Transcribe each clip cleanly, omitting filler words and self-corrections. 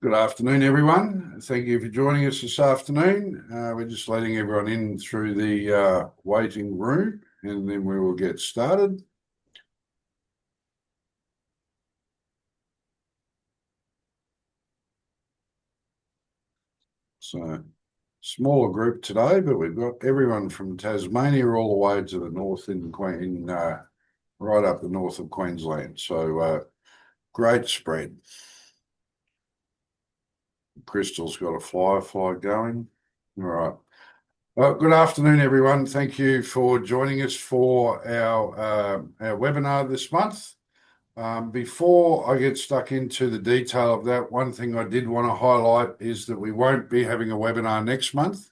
Good afternoon, everyone. Thank you for joining us this afternoon. We're just letting everyone in through the waiting room, and then we will get started. So, smaller group today, but we've got everyone from Tasmania all the way to the north right up the north of Queensland. So, great spread. Crystal's got a fly going. All right. Well, good afternoon, everyone. Thank you for joining us for our webinar this month. Before I get stuck into the detail of that, one thing I did want to highlight is that we won't be having a webinar next month.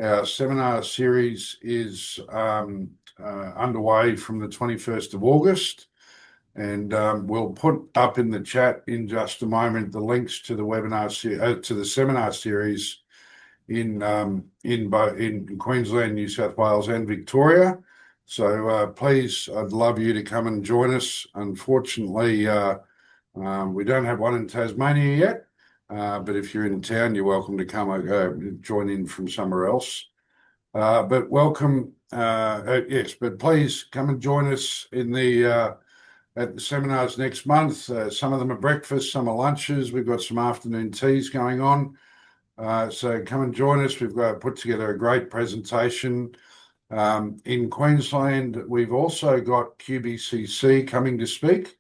Our seminar series is underway from the 21st of August. And we'll put up in the chat in just a moment the links to the webinar to the seminar series in Queensland, New South Wales, and Victoria. So please, I'd love you to come and join us. Unfortunately, we don't have one in Tasmania yet, but if you're in town, you're welcome to come join in from somewhere else. But welcome, yes. But please come and join us at the seminars next month. Some of them are breakfast, some are lunches. We've got some afternoon teas going on. So come and join us. We've put together a great presentation. In Queensland, we've also got QBCC coming to speak.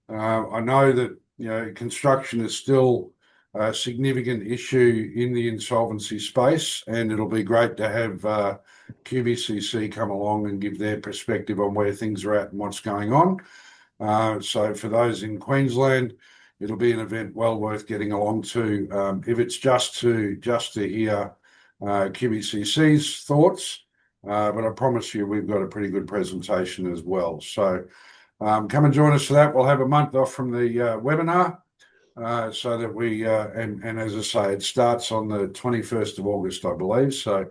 I know that construction is still a significant issue in the insolvency space, and it'll be great to have QBCC come along and give their perspective on where things are at and what's going on. So for those in Queensland, it'll be an event well worth getting along to. If it's just to hear QBCC's thoughts, but I promise you we've got a pretty good presentation as well. So come and join us for that. We'll have a month off from the webinar, so that we and as I say, it starts on the 21st of August, I believe. So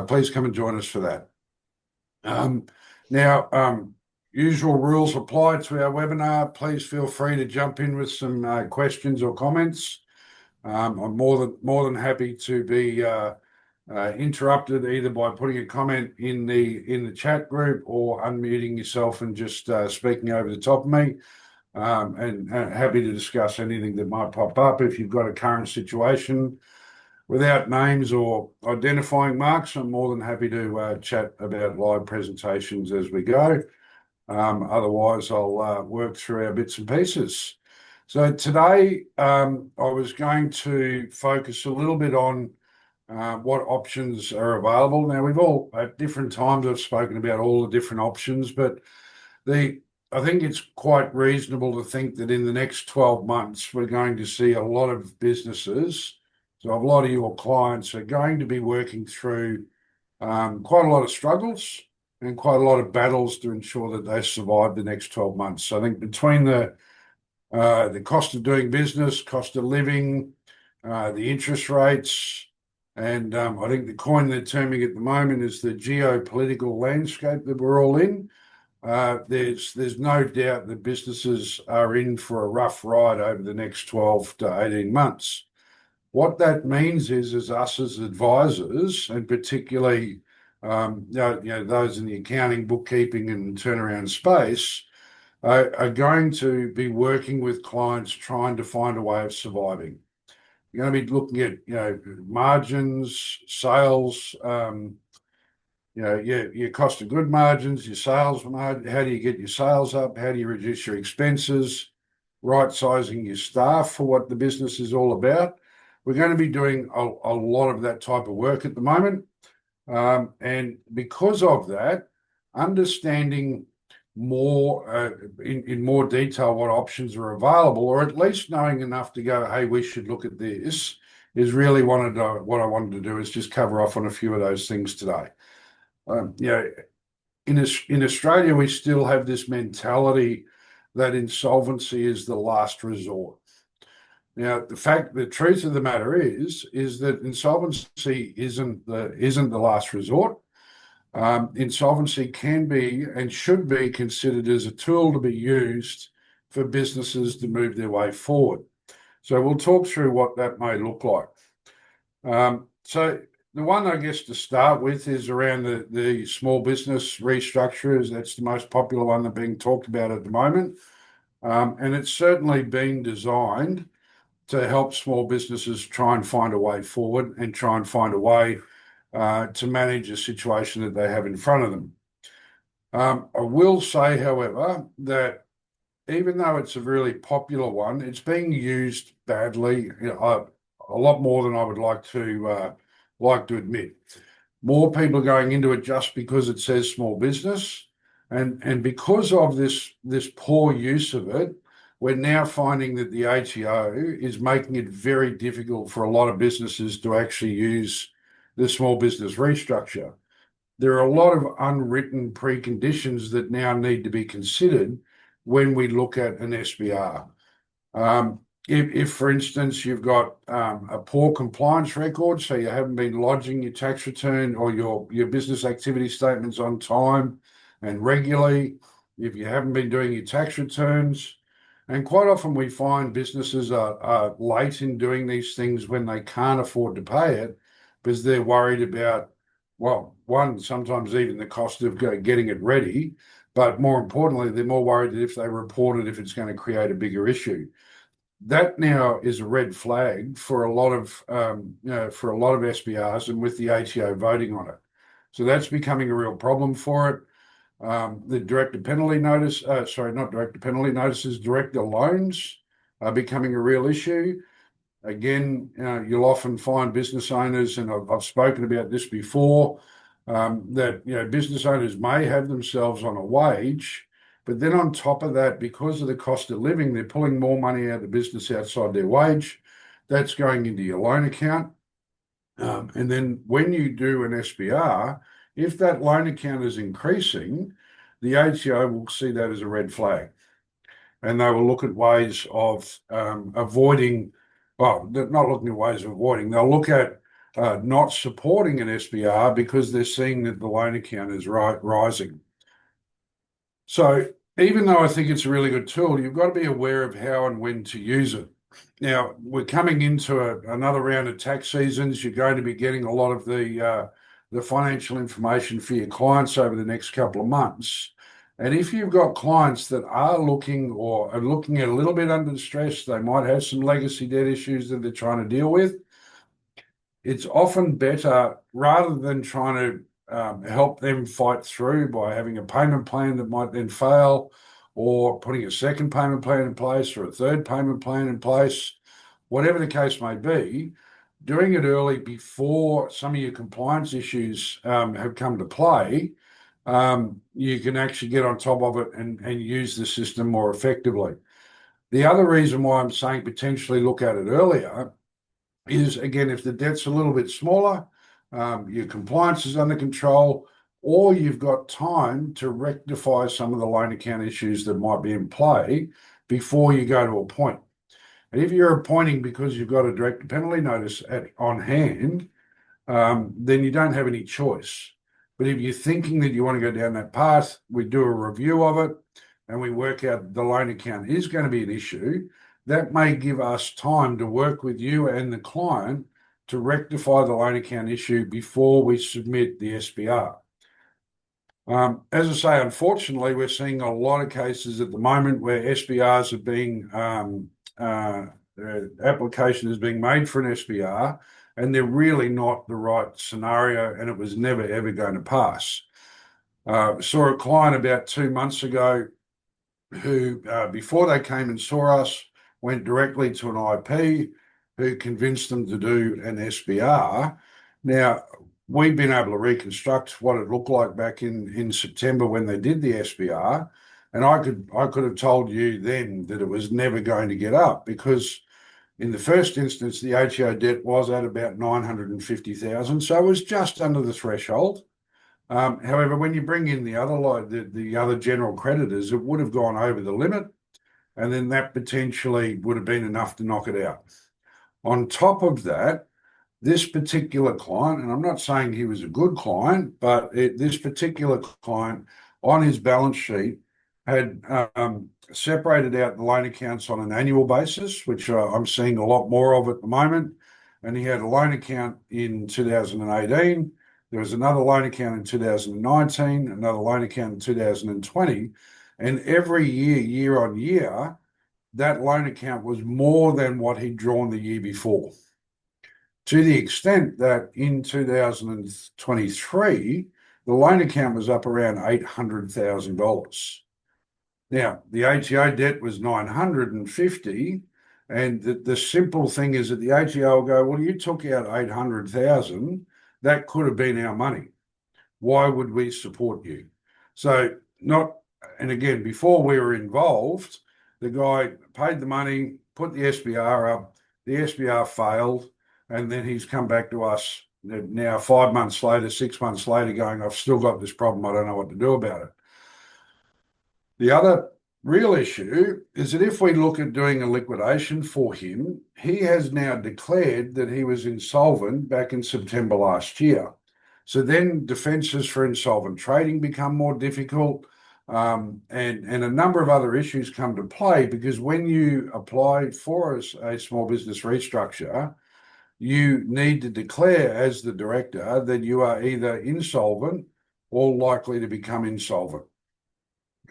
please come and join us for that. Now. Usual rules apply to our webinar. Please feel free to jump in with some questions or comments. I'm more than happy to be interrupted either by putting a comment in the chat group or unmuting yourself and just speaking over the top of me. And happy to discuss anything that might pop up. If you've got a current situation without names or identifying marks, I'm more than happy to chat about live presentations as we go. Otherwise, I'll work through our bits and pieces. So today, I was going to focus a little bit on what options are available. Now, we've all, at different times, I've spoken about all the different options, but I think it's quite reasonable to think that in the next 12 months, we're going to see a lot of businesses, so a lot of your clients are going to be working through quite a lot of struggles and quite a lot of battles to ensure that they survive the next 12 months. So I think between the cost of doing business, cost of living, the interest rates, and I think the coin they're terming at the moment is the geopolitical landscape that we're all in. There's no doubt that businesses are in for a rough ride over the next 12 to 18 months. What that means is us as advisors, and particularly those in the accounting, bookkeeping, and turnaround space, are going to be working with clients trying to find a way of surviving. You're going to be looking at margins, sales, your cost of good margins, your sales margin. How do you get your sales up? How do you reduce your expenses? Right sizing your staff for what the business is all about. We're going to be doing a lot of that type of work at the moment. And because of that, understanding more in more detail what options are available, or at least knowing enough to go, hey, we should look at this, is really what I wanted to do is just cover off on a few of those things today. In Australia, we still have this mentality that insolvency is the last resort. Now, the truth of the matter is that insolvency isn't the last resort. Insolvency can be and should be considered as a tool to be used for businesses to move their way forward. So we'll talk through what that may look like. So the one, I guess, to start with is around the small business restructurers. That's the most popular one that's being talked about at the moment. And it's certainly been designed to help small businesses try and find a way forward and try and find a way to manage a situation that they have in front of them. I will say, however, that even though it's a really popular one, it's being used badly, a lot more than I would like to admit. More people are going into it just because it says small business, and because of this poor use of it, we're now finding that the ATO is making it very difficult for a lot of businesses to actually use the small business restructure. There are a lot of unwritten preconditions that now need to be considered when we look at an SBR. If, for instance, you've got a poor compliance record, so you haven't been lodging your tax return or your business activity statements on time and regularly, if you haven't been doing your tax returns, and quite often we find businesses are late in doing these things when they can't afford to pay it because they're worried about, well, one, sometimes even the cost of getting it ready, but more importantly, they're more worried that if they report it, if it's going to create a bigger issue. That now is a red flag for a lot of SBRs, and with the ATO voting on it. So that's becoming a real problem for it. The director penalty notice, not director penalty notices, director loans are becoming a real issue. Again, you'll often find business owners, and I've spoken about this before, that business owners may have themselves on a wage, but then on top of that, because of the cost of living, they're pulling more money out of the business outside their wage. That's going into your loan account. And then when you do an SBR, if that loan account is increasing, the ATO will see that as a red flag. And they will look at ways of avoiding, well, not looking at ways of avoiding, they'll look at not supporting an SBR because they're seeing that the loan account is rising. So even though I think it's a really good tool, you've got to be aware of how and when to use it. Now, we're coming into another round of tax seasons. You're going to be getting a lot of the financial information for your clients over the next couple of months. And if you've got clients that are looking or are looking at a little bit under stress, they might have some legacy debt issues that they're trying to deal with. It's often better, rather than trying to help them fight through by having a payment plan that might then fail, or putting a second payment plan in place or a third payment plan in place, whatever the case may be, doing it early before some of your compliance issues have come to play, you can actually get on top of it and use the system more effectively. The other reason why I'm saying potentially look at it earlier is, again, if the debt's a little bit smaller, your compliance is under control, or you've got time to rectify some of the loan account issues that might be in play before you go to appoint. And if you're appointing because you've got a direct penalty notice on hand, then you don't have any choice. But if you're thinking that you want to go down that path, we do a review of it and we work out the loan account is going to be an issue. That may give us time to work with you and the client to rectify the loan account issue before we submit the SBR. As I say, unfortunately, we're seeing a lot of cases at the moment where SBRs are being, application is being made for an SBR, and they're really not the right scenario, and it was never, ever going to pass. Saw a client about 2 months ago who, before they came and saw us, went directly to an IP who convinced them to do an SBR. Now, we've been able to reconstruct what it looked like back in September when they did the SBR, and I could have told you then that it was never going to get up, because in the first instance, the ATO debt was at about 950,000, so it was just under the threshold. However, when you bring in the other general creditors, it would have gone over the limit, and then that potentially would have been enough to knock it out. On top of that, this particular client, and I'm not saying he was a good client, but this particular client, on his balance sheet, had separated out the loan accounts on an annual basis, which I'm seeing a lot more of at the moment. And he had a loan account in 2018. There was another loan account in 2019, another loan account in 2020. And every year, year on year, that loan account was more than what he'd drawn the year before. To the extent that in 2023, the loan account was up around $800,000. Now, the ATO debt was 950, and the simple thing is that the ATO will go, well, you took out 800,000, that could have been our money. Why would we support you? So and again, before we were involved, the guy paid the money, put the SBR up, the SBR failed, and then he's come back to us now 5 months later, 6 months later, going, I've still got this problem, I don't know what to do about it. The other real issue is that if we look at doing a liquidation for him, he has now declared that he was insolvent back in September last year. So then defences for insolvent trading become more difficult, and a number of other issues come to play, because when you apply for a small business restructure, you need to declare as the director that you are either insolvent or likely to become insolvent.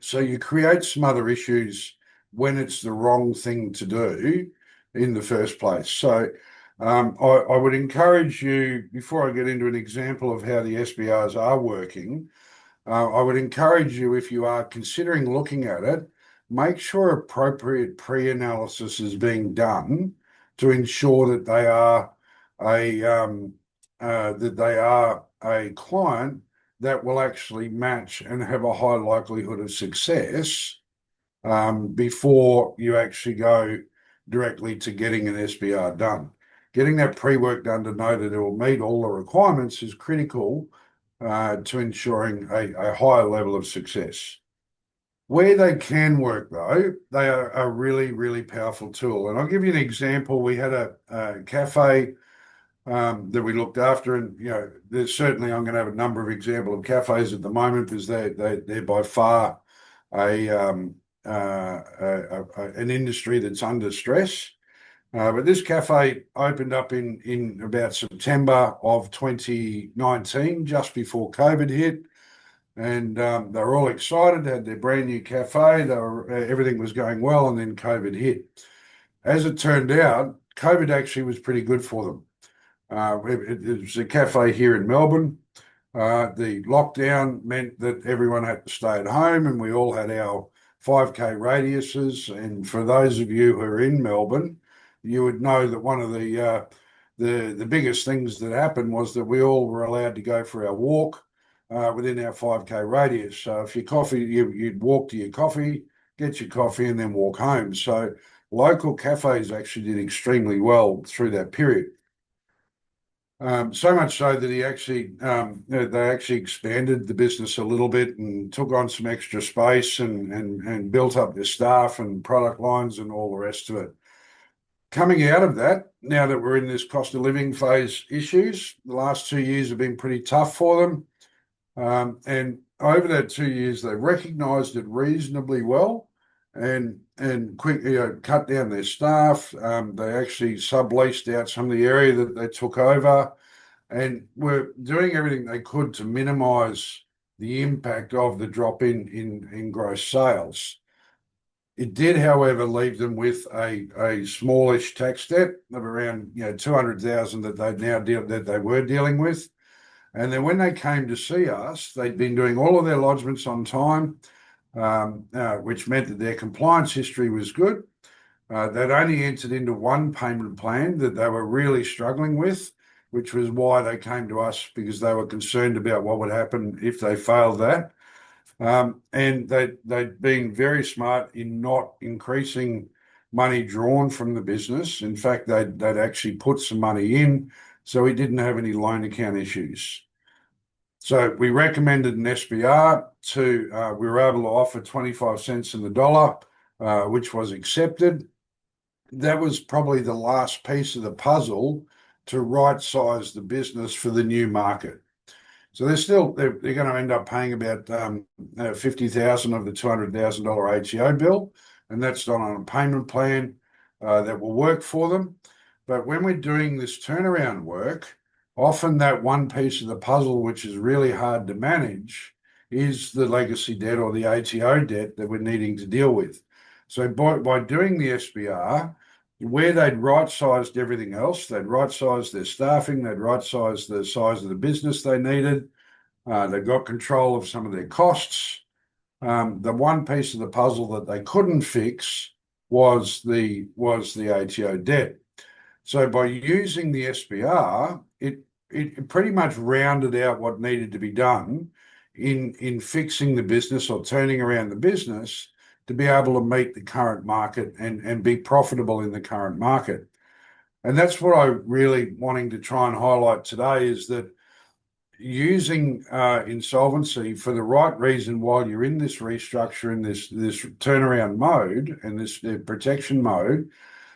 So you create some other issues when it's the wrong thing to do in the first place. So I would encourage you, before I get into an example of how the SBRs are working, I would encourage you, if you are considering looking at it, make sure appropriate pre-analysis is being done to ensure that they are a client that will actually match and have a high likelihood of success before you actually go directly to getting an SBR done. Getting that pre-work done to know that it will meet all the requirements is critical to ensuring a higher level of success. Where they can work, though, they are a really, really powerful tool. And I'll give you an example. We had a cafe that we looked after, and there's certainly, I'm going to have a number of examples of cafes at the moment, because they're by far an industry that's under stress. But this cafe opened up in about September of 2019, just before COVID hit, and they were all excited. They had their brand new cafe. Everything was going well, and then COVID hit. As it turned out, COVID actually was pretty good for them. It was a cafe here in Melbourne. The lockdown meant that everyone had to stay at home, and we all had our 5K radiuses. And for those of you who are in Melbourne, you would know that one of the biggest things that happened was that we all were allowed to go for our walk within our 5K radius. So if your coffee, you'd walk to your coffee, get your coffee, and then walk home. So local cafes actually did extremely well through that period. So much so that they actually expanded the business a little bit and took on some extra space and built up their staff and product lines and all the rest of it. Coming out of that, now that we're in this cost of living phase issues, the last 2 years have been pretty tough for them. And over that 2 years, they recognised it reasonably well and quickly cut down their staff. They actually subleased out some of the area that they took over, and were doing everything they could to minimise the impact of the drop in gross sales. It did, however, leave them with a smallish tax debt of around 200,000 that they were dealing with. And then when they came to see us, they'd been doing all of their lodgements on time, which meant that their compliance history was good. They'd only entered into one payment plan that they were really struggling with, which was why they came to us, because they were concerned about what would happen if they failed that. And they'd been very smart in not increasing money drawn from the business. In fact, they'd actually put some money in, so we didn't have any loan account issues. So we recommended an SBR we were able to offer 25 cents in the dollar, which was accepted. That was probably the last piece of the puzzle to right-size the business for the new market. So they're going to end up paying about 50,000 of the $200,000 ATO bill, and that's done on a payment plan that will work for them. But when we're doing this turnaround work, often that one piece of the puzzle, which is really hard to manage, is the legacy debt or the ATO debt that we're needing to deal with. So by doing the SBR, where they'd right-sized everything else, they'd right-sized their staffing, they'd right-sized the size of the business they needed, they got control of some of their costs. The one piece of the puzzle that they couldn't fix was the ATO debt. So by using the SBR, it pretty much rounded out what needed to be done in fixing the business or turning around the business to be able to meet the current market and be profitable in the current market. And that's what I really wanting to try and highlight today is that using insolvency for the right reason while you're in this restructure and this turnaround mode and this protection mode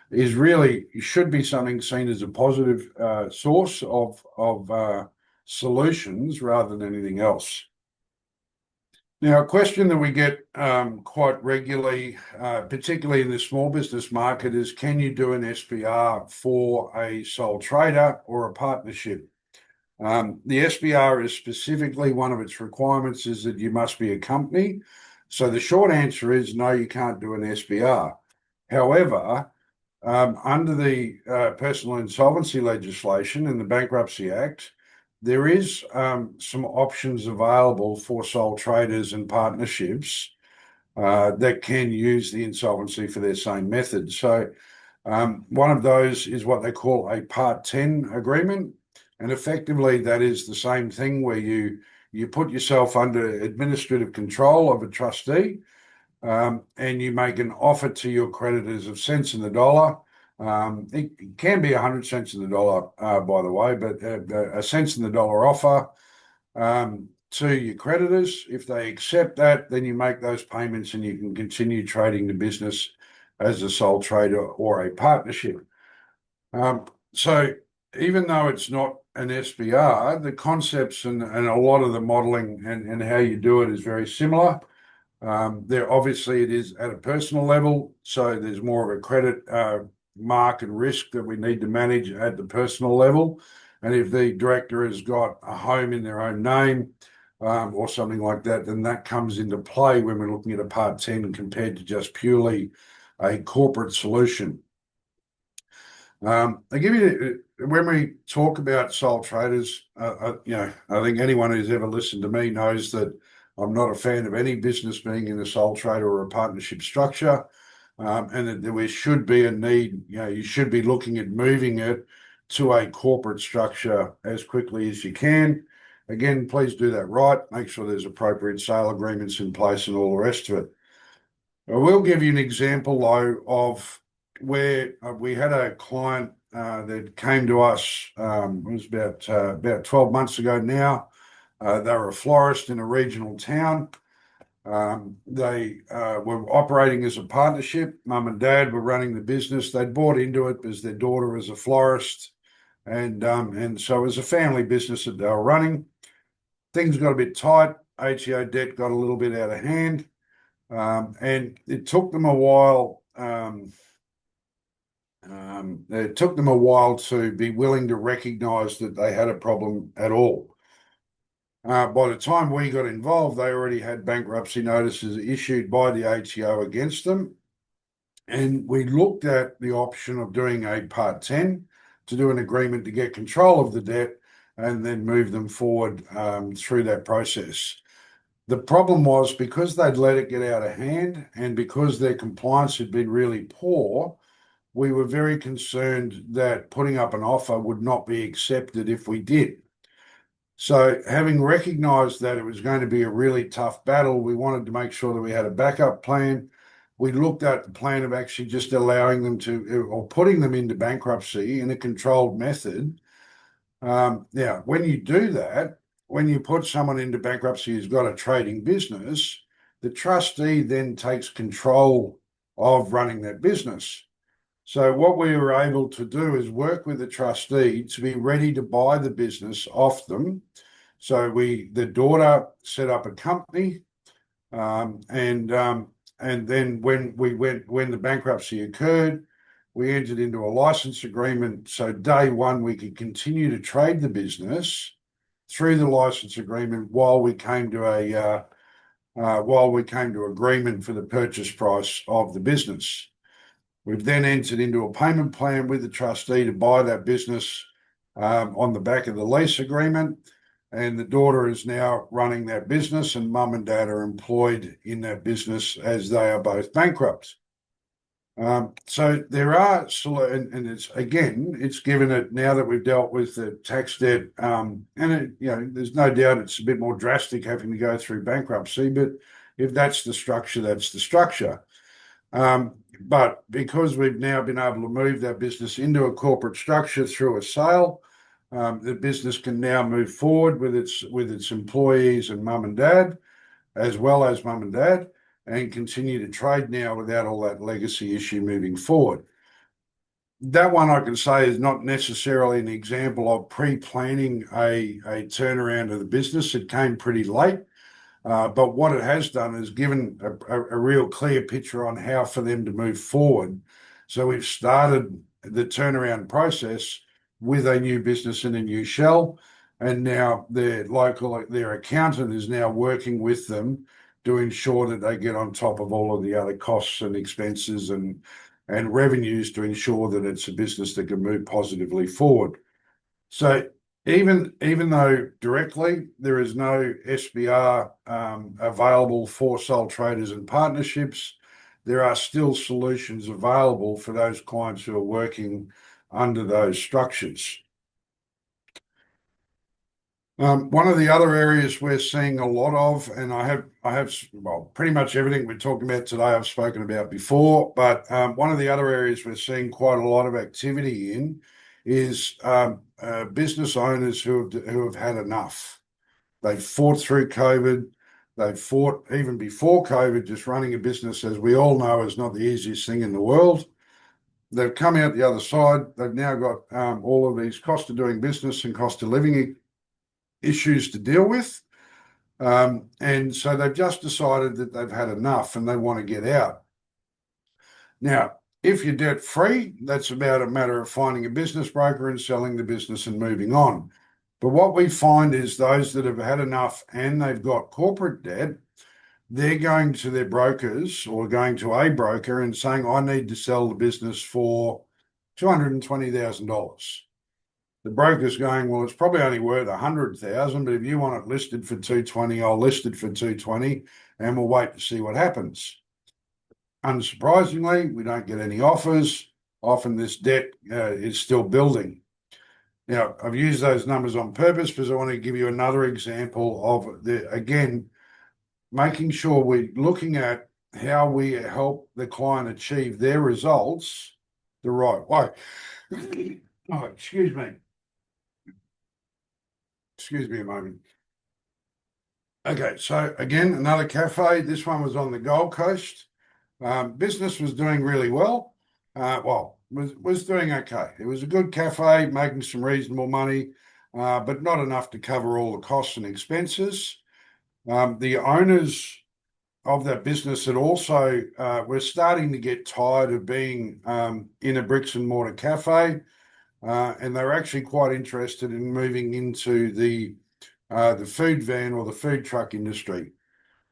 is really should be something seen as a positive source of solutions rather than anything else. Now, a question that we get quite regularly, particularly in the small business market, is can you do an SBR for a sole trader or a partnership? The SBR is specifically one of its requirements is that you must be a company. So the short answer is no, you can't do an SBR. However, under the personal insolvency legislation and the Bankruptcy Act, there is some options available for sole traders and partnerships that can use the insolvency for their same method. So one of those is what they call a Part 10 agreement. And effectively, that is the same thing where you put yourself under administrative control of a trustee and you make an offer to your creditors of cents in the dollar. It can be 100 cents in the dollar, by the way, but a cents in the dollar offer to your creditors. If they accept that, then you make those payments and you can continue trading the business as a sole trader or a partnership. So even though it's not an SBR, the concepts and a lot of the modeling and how you do it is very similar. There obviously it is at a personal level, so there's more of a credit mark and risk that we need to manage at the personal level. And if the director has got a home in their own name or something like that, then that comes into play when we're looking at a Part 10 compared to just purely a corporate solution. I give you when we talk about sole traders, I think anyone who's ever listened to me knows that I'm not a fan of any business being in a sole trader or a partnership structure, and that there should be a need. You should be looking at moving it to a corporate structure as quickly as you can. Again, please do that right. Make sure there's appropriate sale agreements in place and all the rest of it. I will give you an example, though, of where we had a client that came to us, it was about 12 months ago now. They were a florist in a regional town. They were operating as a partnership. Mum and dad were running the business. They'd bought into it because their daughter was a florist. And so it was a family business that they were running. Things got a bit tight. ATO debt got a little bit out of hand. And it took them a while. It took them a while to be willing to recognise that they had a problem at all. By the time we got involved, they already had bankruptcy notices issued by the ATO against them. And we looked at the option of doing a Part 10 to do an agreement to get control of the debt and then move them forward through that process. The problem was because they'd let it get out of hand and because their compliance had been really poor, we were very concerned that putting up an offer would not be accepted if we did. So having recognised that it was going to be a really tough battle, we wanted to make sure that we had a backup plan. We looked at the plan of actually just allowing them to, or putting them into bankruptcy in a controlled method. Now, when you do that, when you put someone into bankruptcy who's got a trading business, the trustee then takes control of running that business. So what we were able to do is work with the trustee to be ready to buy the business off them So the daughter set up a company, and then when the bankruptcy occurred, we entered into a license agreement. So day one, we could continue to trade the business through the license agreement while we came to agreement for the purchase price of the business. We've then entered into a payment plan with the trustee to buy that business on the back of the lease agreement. And the daughter is now running that business, and mum and dad are employed in that business as they are both bankrupt. So there are, and it's given it now that we've dealt with the tax debt, there's no doubt it's a bit more drastic having to go through bankruptcy, but if that's the structure, that's the structure. But because we've now been able to move that business into a corporate structure through a sale, the business can now move forward with its employees and mum and dad, as well as mum and dad, and continue to trade now without all that legacy issue moving forward. That one I can say is not necessarily an example of pre-planning a turnaround of the business. It came pretty late. But what it has done is given a real clear picture on how for them to move forward. So we've started the turnaround process with a new business and a new shell, and now their accountant is now working with them to ensure that they get on top of all of the other costs and expenses and revenues to ensure that it's a business that can move positively forward. So even though directly there is no SBR available for sole traders and partnerships, there are still solutions available for those clients who are working under those structures. One of the other areas we're seeing a lot of, and pretty much everything we're talking about today I've spoken about before, but one of the other areas we're seeing quite a lot of activity in is business owners who have had enough. They've fought through COVID. They've fought even before COVID. Just running a business, as we all know, is not the easiest thing in the world. They've come out the other side. They've now got all of these cost of doing business and cost of living issues to deal with. And so they've just decided that they've had enough and they want to get out. Now, if you're debt free, that's about a matter of finding a business broker and selling the business and moving on. But what we find is those that have had enough and they've got corporate debt, they're going to their brokers or going to a broker and saying, I need to sell the business for $220,000. The broker's going, well, it's probably only worth $100,000, but if you want it listed for $220, I'll list it for $220, and we'll wait to see what happens. Unsurprisingly, we don't get any offers. Often this debt is still building. Now, I've used those numbers on purpose because I want to give you another example of making sure we're looking at how we help the client achieve their results the right way. Oh, excuse me. Excuse me a moment. Okay, so again, another cafe. This one was on the Gold Coast. Business was doing really well. Was doing okay. It was a good cafe, making some reasonable money, but not enough to cover all the costs and expenses. The owners of that business had also were starting to get tired of being in a bricks and mortar cafe, and they were actually quite interested in moving into the food van or the food truck industry.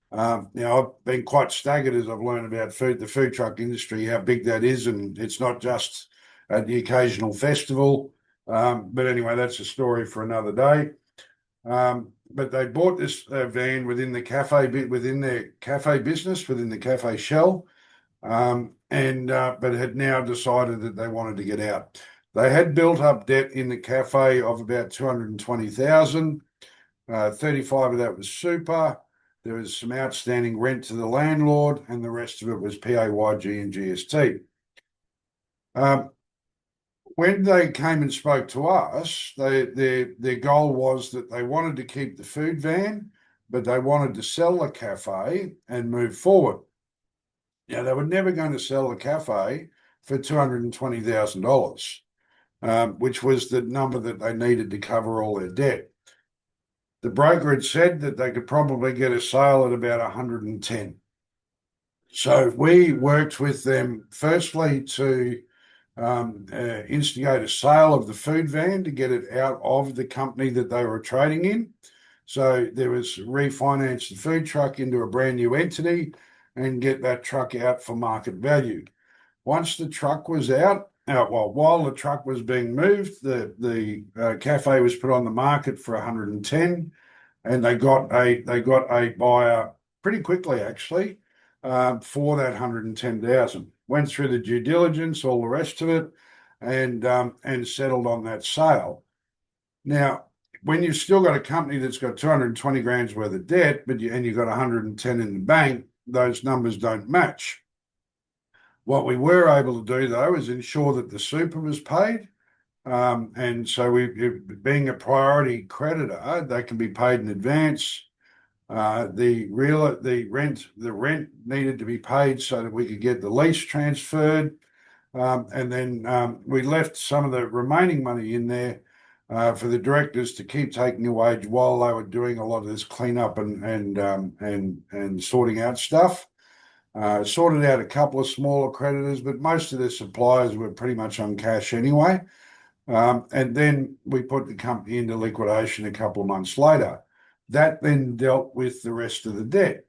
Now, I've been quite staggered as I've learned about the food truck industry, how big that is, and it's not just at the occasional festival. But anyway, that's a story for another day. But they bought this van within the cafe within their cafe business, within the cafe shell, but had now decided that they wanted to get out. They had built up debt in the cafe of about $220,000. 35 of that was super. There was some outstanding rent to the landlord, and the rest of it was PAYG and GST. When they came and spoke to us, their goal was that they wanted to keep the food van, but they wanted to sell the cafe and move forward. Now, they were never going to sell the cafe for $220,000, which was the number that they needed to cover all their debt. The broker had said that they could probably get a sale at about 110. So we worked with them firstly to instigate a sale of the food van to get it out of the company that they were trading in. So there was refinance the food truck into a brand new entity and get that truck out for market value. Once the truck was out, while the truck was being moved, the cafe was put on the market for 110, and they got a buyer pretty quickly actually for that 110,000. Went through the due diligence, all the rest of it, and settled on that sale. Now, when you've still got a company that's got 220 grand's worth of debt, and you've got 110 in the bank, those numbers don't match. What we were able to do though is ensure that the super was paid. And so being a priority creditor, they can be paid in advance. The rent needed to be paid so that we could get the lease transferred. And then we left some of the remaining money in there for the directors to keep taking a wage while they were doing a lot of this cleanup and sorting out stuff. Sorted out a couple of smaller creditors, but most of their suppliers were pretty much on cash anyway. And then we put the company into liquidation a couple of months later. That then dealt with the rest of the debt.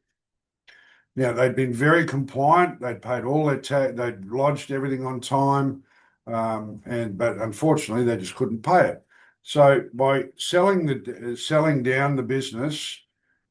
Now, they'd been very compliant. They'd paid all their tax. They'd lodged everything on time. But unfortunately, they just couldn't pay it. So by selling down the business,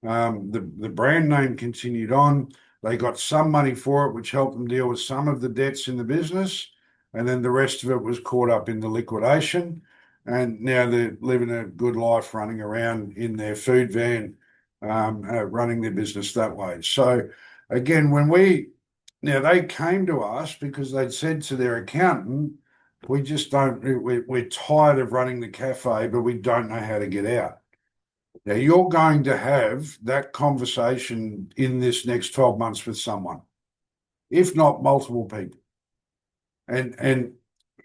the brand name continued on. They got some money for it, which helped them deal with some of the debts in the business. And then the rest of it was caught up in the liquidation. And now they're living a good life running around in their food van, running their business that way. So again, now they came to us because they'd said to their accountant, we're tired of running the cafe, but we don't know how to get out. Now you're going to have that conversation in this next 12 months with someone, if not multiple people. And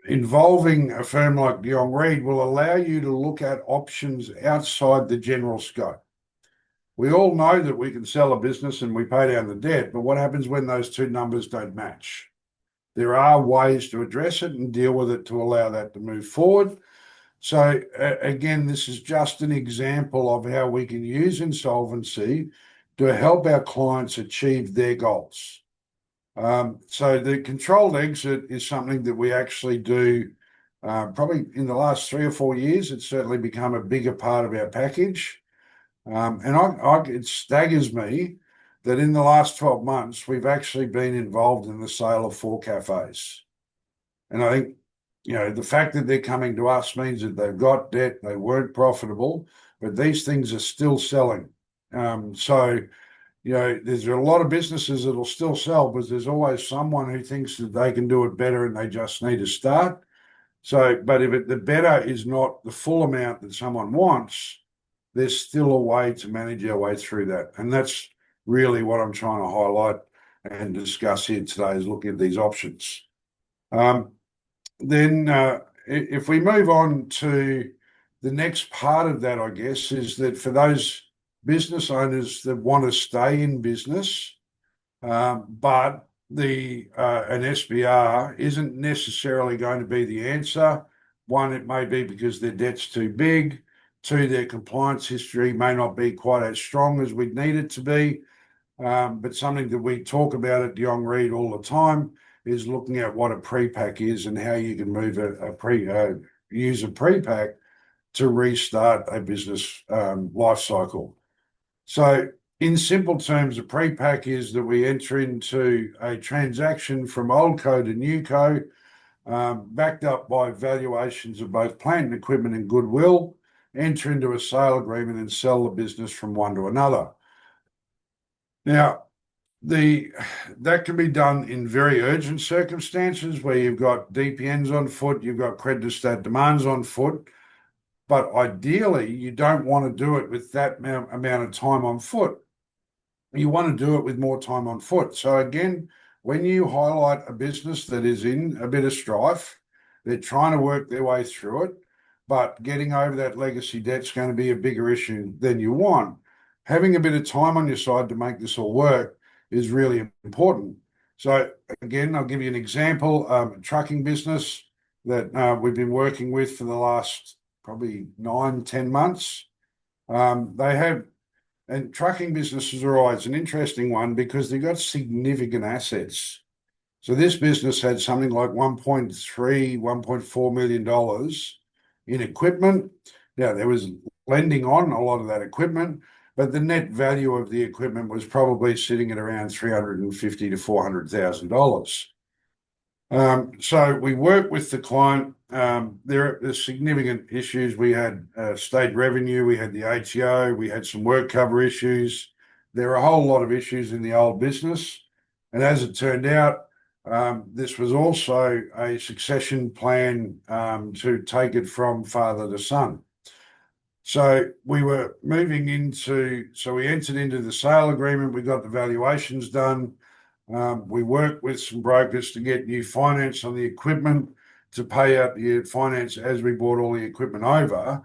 involving a firm like Jonge will allow you to look at options outside the general scope. We all know that we can sell a business and we pay down the debt, but what happens when those two numbers don't match? There are ways to address it and deal with it to allow that to move forward. So again, this is just an example of how we can use insolvency to help our clients achieve their goals. So the controlled exit is something that we actually do probably in the last 3 or 4 years. It's certainly become a bigger part of our package. It staggers me that in the last 12 months, we've actually been involved in the sale of 4 cafes. And I think, the fact that they're coming to us means that they've got debt, they weren't profitable, but these things are still selling. There's a lot of businesses that'll still sell, but there's always someone who thinks that they can do it better and they just need to start. But if the better is not the full amount that someone wants, there's still a way to manage our way through that. And that's really what I'm trying to highlight and discuss here today, is looking at these options. If we move on to the next part of that, I guess, is that for those business owners that want to stay in business, but an SBR isn't necessarily going to be the answer. One, it may be because their debt's too big. 2, their compliance history may not be quite as strong as we'd need it to be. But something that we talk about at Jonge all the time is looking at what a pre-pack is and how you can move use a pre-pack to restart a business life cycle. So in simple terms, a pre-pack is that we enter into a transaction from old co to new co, backed up by valuations of both plant and equipment and goodwill, enter into a sale agreement and sell the business from one to another. Now, that can be done in very urgent circumstances where you've got DPNs on foot, you've got creditor stat demands on foot, but ideally you don't want to do it with that amount of time on foot. You want to do it with more time on foot. So again, when you highlight a business that is in a bit of strife, they're trying to work their way through it, but getting over that legacy debt is going to be a bigger issue than you want. Having a bit of time on your side to make this all work is really important. So again, I'll give you an example. A trucking business that we've been working with for the last probably 9, 10 months. They have, and trucking businesses are always an interesting one because they've got significant assets. So this business had something like $1.4 million in equipment. Now, there was lending on a lot of that equipment, but the net value of the equipment was probably sitting at around $350,000 to $400,000. So we worked with the client. There are significant issues. We had state revenue, we had the ATO, we had some work cover issues. There are a whole lot of issues in the old business. And as it turned out, this was also a succession plan to take it from father to son. So we were moving into, so we entered into the sale agreement, we got the valuations done. We worked with some brokers to get new finance on the equipment to pay out the finance as we brought all the equipment over.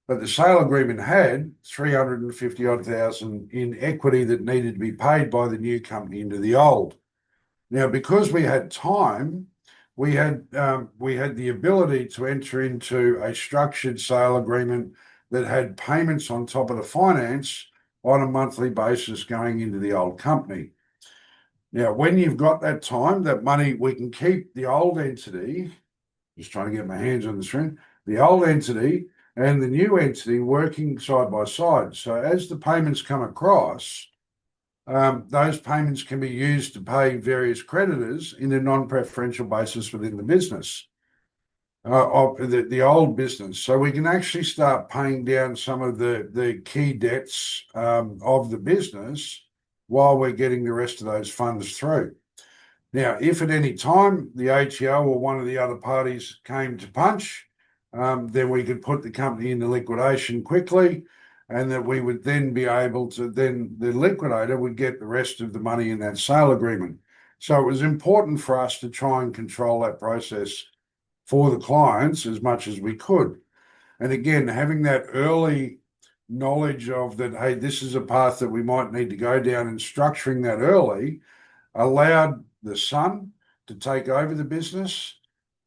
But the sale agreement had 350 odd thousand in equity that needed to be paid by the new company into the old. Now, because we had time, we had the ability to enter into a structured sale agreement that had payments on top of the finance on a monthly basis going into the old company. Now, when you've got that time, that money, we can keep the old entity, just trying to get my hands on the screen, the old entity and the new entity working side by side. So as the payments come across, those payments can be used to pay various creditors in a non-preferential basis within the business, of the old business. So we can actually start paying down some of the key debts of the business while we're getting the rest of those funds through. Now, if at any time the ATO or one of the other parties came to punch, then we could put the company into liquidation quickly, and that we would then be able to, then the liquidator would get the rest of the money in that sale agreement. So it was important for us to try and control that process for the clients as much as we could. And again, having that early knowledge of that, hey, this is a path that we might need to go down, and structuring that early allowed the son to take over the business,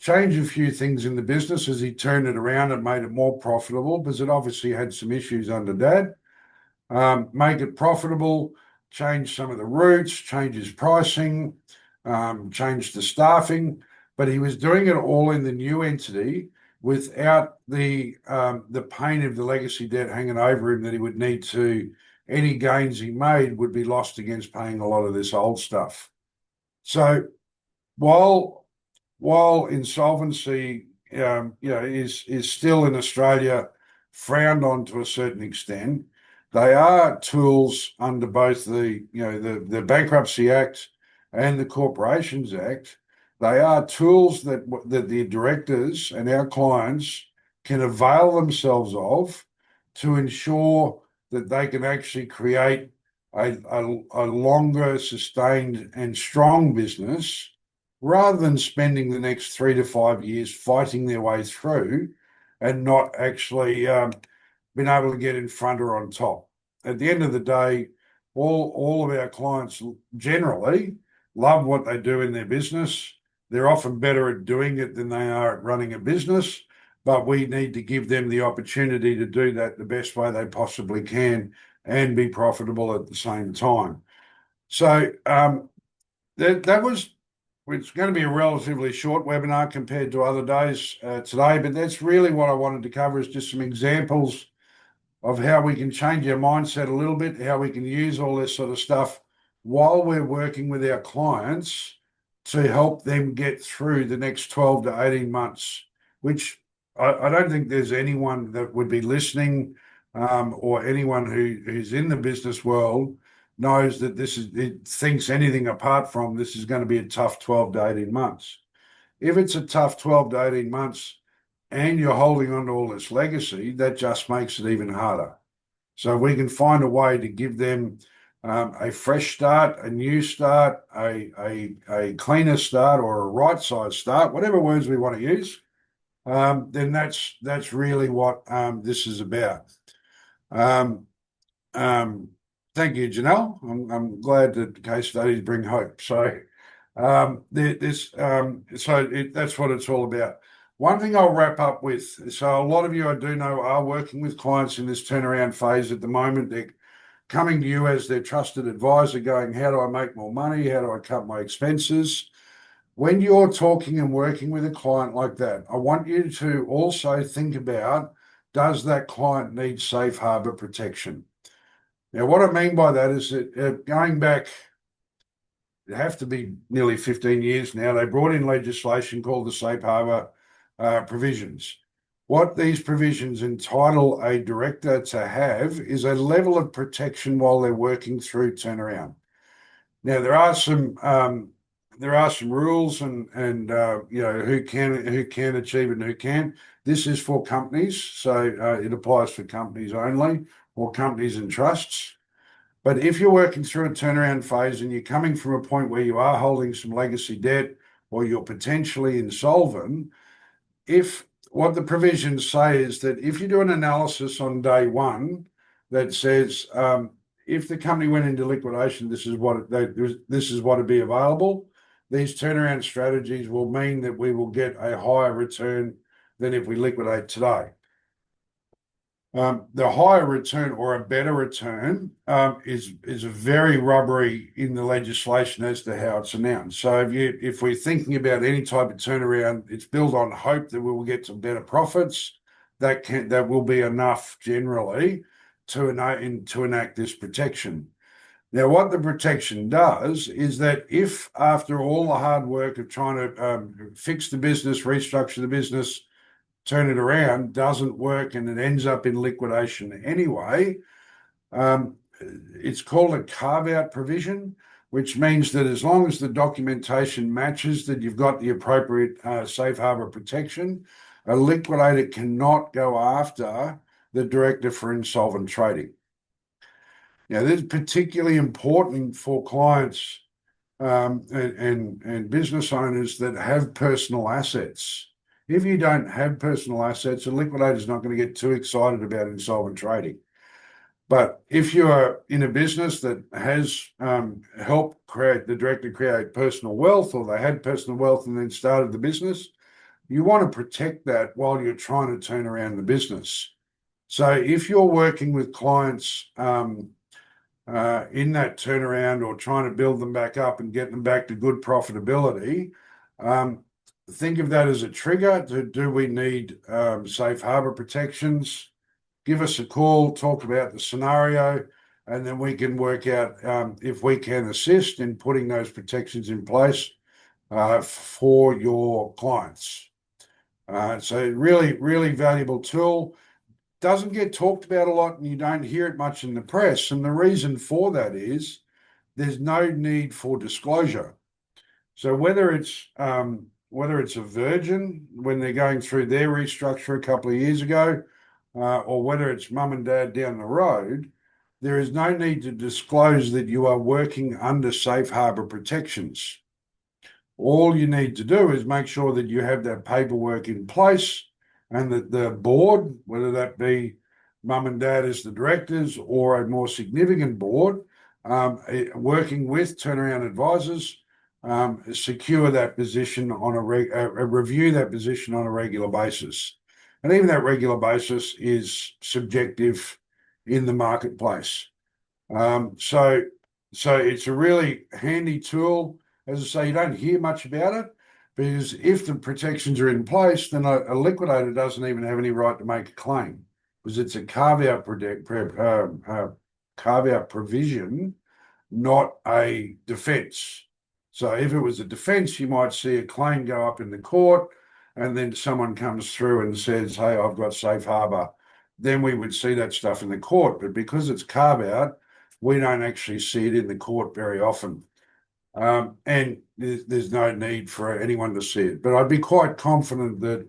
change a few things in the business as he turned it around and made it more profitable, because it obviously had some issues under dad. Make it profitable, change some of the routes, change his pricing, change the staffing, but he was doing it all in the new entity without the pain of the legacy debt hanging over him, that he would need to, any gains he made would be lost against paying a lot of this old stuff. So while insolvency is still in Australia frowned on to a certain extent, they are tools under both the Bankruptcy Act and the Corporations Act. They are tools that the directors and our clients can avail themselves of to ensure that they can actually create a longer, sustained and strong business, rather than spending the next 3 to 5 years fighting their way through and not actually being able to get in front or on top. At the end of the day, all of our clients generally love what they do in their business. They're often better at doing it than they are at running a business, but we need to give them the opportunity to do that the best way they possibly can and be profitable at the same time. So that was, it's going to be a relatively short webinar compared to other days today, but that's really what I wanted to cover, is just some examples of how we can change our mindset a little bit, how we can use all this sort of stuff while we're working with our clients to help them get through the next 12 to 18 months, which I don't think there's anyone that would be listening or anyone who's in the business world knows that it thinks anything apart from this is going to be a tough 12 to 18 months. If it's a tough 12 to 18 months and you're holding on to all this legacy, that just makes it even harder. So we can find a way to give them a fresh start, a new start, a cleaner start, or a right size start, whatever words we want to use, then that's really what this is about. Um, Thank you, Janelle. I'm glad that case studies bring hope. So that's what it's all about. One thing I'll wrap up with. So a lot of you I do know are working with clients in this turnaround phase at the moment. They're coming to you as their trusted advisor, going, "How do I make more money? How do I cut my expenses?" When you're talking and working with a client like that, I want you to also think about, does that client need safe harbor protection? Now, what I mean by that is that going back, it have to be nearly 15 years now, they brought in legislation called the safe harbor provisions. What these provisions entitle a director to have is a level of protection while they're working through turnaround. Now, there are some rules and who can achieve it and who can. This is for companies, so it applies for companies only, or companies and trusts. But if you're working through a turnaround phase and you're coming from a point where you are holding some legacy debt or you're potentially insolvent, if what the provisions say is that if you do an analysis on day one that says if the company went into liquidation, this is what would be available. These turnaround strategies will mean that we will get a higher return than if we liquidate today. The higher return or a better return is a very rubbery in the legislation as to how it's announced. So if we're thinking about any type of turnaround, it's built on hope that we will get some better profits. That will be enough generally to enact this protection. Now, what the protection does is that if after all the hard work of trying to fix the business, restructure the business, turn it around, doesn't work and it ends up in liquidation anyway, it's called a carve-out provision, which means that as long as the documentation matches that you've got the appropriate safe harbor protection, a liquidator cannot go after the director for insolvent trading. Now, this is particularly important for clients and business owners that have personal assets. If you don't have personal assets, a liquidator is not going to get too excited about insolvent trading. But if you are in a business that has helped the director create personal wealth, or they had personal wealth and then started the business, you want to protect that while you're trying to turn around the business. So if you're working with clients in that turnaround or trying to build them back up and get them back to good profitability, think of that as a trigger. Do we need safe harbor protections? Give us a call, talk about the scenario, and then we can work out if we can assist in putting those protections in place for your clients. So really, really valuable tool. Doesn't get talked about a lot and you don't hear it much in the press. And the reason for that is there's no need for disclosure. So whether it's a Virgin when they're going through their restructure a couple of years ago, or whether it's mum and dad down the road, there is no need to disclose that you are working under safe harbor protections. All you need to do is make sure that you have that paperwork in place and that the board, whether that be mum and dad as the directors or a more significant board, working with turnaround advisors, secure that position on review that position on a regular basis. And even that regular basis is subjective in the marketplace. So it's a really handy tool. As I say, you don't hear much about it because if the protections are in place, then a liquidator doesn't even have any right to make a claim because it's a carve-out provision, not a defence. So if it was a defence, you might see a claim go up in the court and then someone comes through and says, "Hey, I've got safe harbor." Then we would see that stuff in the court. But because it's carve-out, we don't actually see it in the court very often. And there's no need for anyone to see it. But I'd be quite confident that,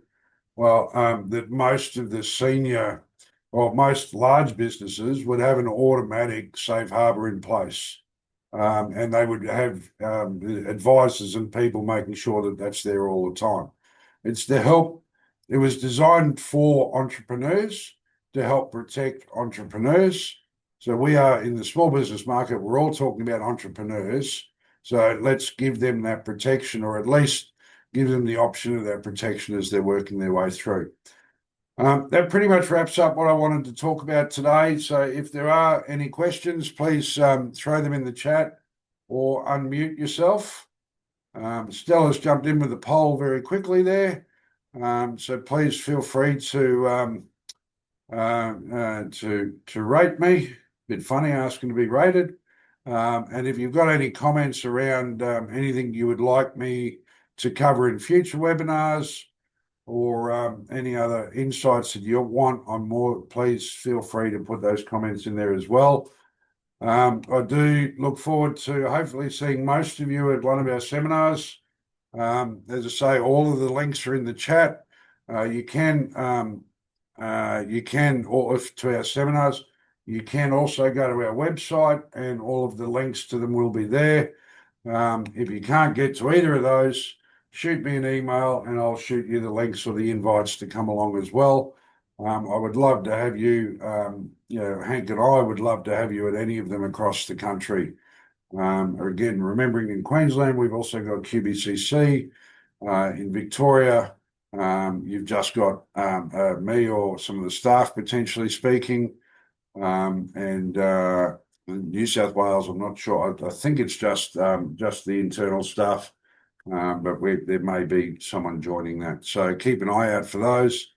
that most of the senior or most large businesses would have an automatic safe harbor in place. And they would have advisors and people making sure that that's there all the time. It's to help It was designed for entrepreneurs to help protect entrepreneurs. So we are in the small business market, we're all talking about entrepreneurs. So let's give them that protection, or at least give them the option of that protection as they're working their way through. That pretty much wraps up what I wanted to talk about today. So if there are any questions, please throw them in the chat or unmute yourself. Stella's jumped in with the poll very quickly there. So please feel free to rate me. Bit funny asking to be rated. And if you've got any comments around anything you would like me to cover in future webinars, or any other insights that you want on more, please feel free to put those comments in there as well. I do look forward to hopefully seeing most of you at one of our seminars. As I say, all of the links are in the chat. You can, or if to our seminars, you can also go to our website, and all of the links to them will be there. If you can't get to either of those, shoot me an email and I'll shoot you the links or the invites to come along as well. I would love to have you, Hank and I would love to have you at any of them across the country. Again, remembering in Queensland, we've also got QBCC. In Victoria, you've just got me or some of the staff potentially speaking. And New South Wales, I'm not sure. I think it's just the internal staff, but there may be someone joining that. So keep an eye out for those.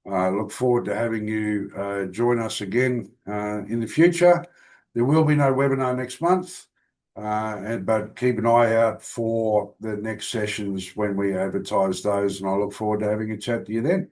Look forward to having you join us again in the future. There will be no webinar next month, but keep an eye out for the next sessions when we advertise those, and I look forward to having a chat to you then.